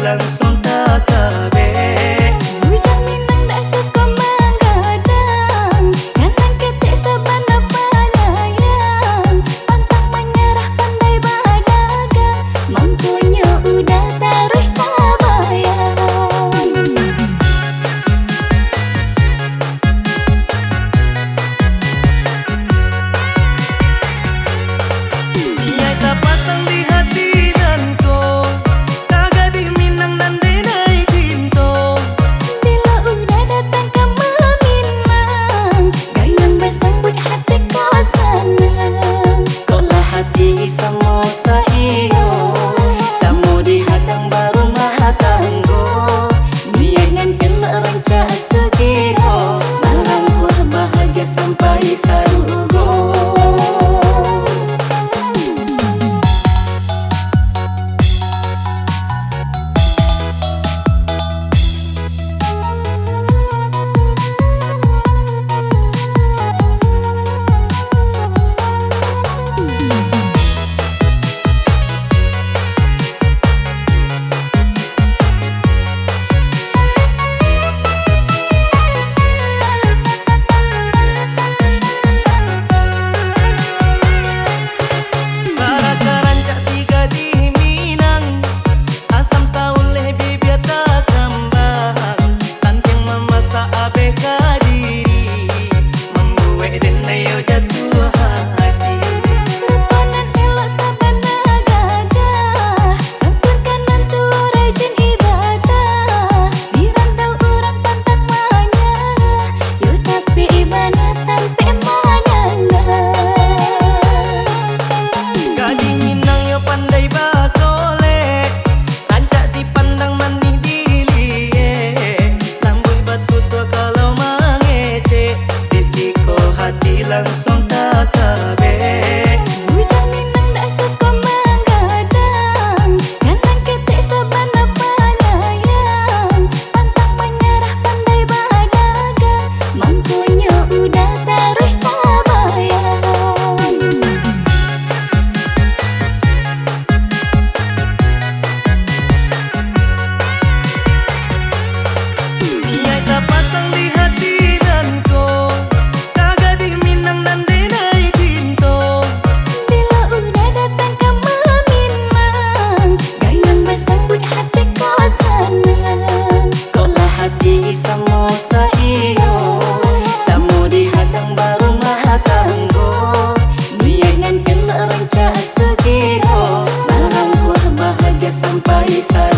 langsung tak kabe. Hujan Minang dak suka menggadang, kanan ketik sabana penyayang. Pantang menyerah pandai berdagang, mampunya udah taruh tak bayang. Ia tak pasang di hati dan kau kagak di Minang dan denai cinta. Bila udah datang ke Minang, gayung bersambut hati kau senang. Kau lah hati semua saiyo, samo di hadang baru mahatanggo. Niat dan kelak rancak segiro, malam kuah bahagia sampai sarugo. Langsung tak kabe. Hujan Minang dak suka menggadang, kanan ketik sabana penyayang. Pantang menyerah pandai berdagang, mampunya udah taruh tak bayang. Ia tak pasang di hati dan kau kagak di Minang dan denai cinta. Bila udah datang ke Minang, gayung bersambut hati kau senang. Kau lah hati semua saiyo, samo di hadang baru mahatanggo. Niat dan kelak rancak segiro, malam kuah bahagia sampai sarugo.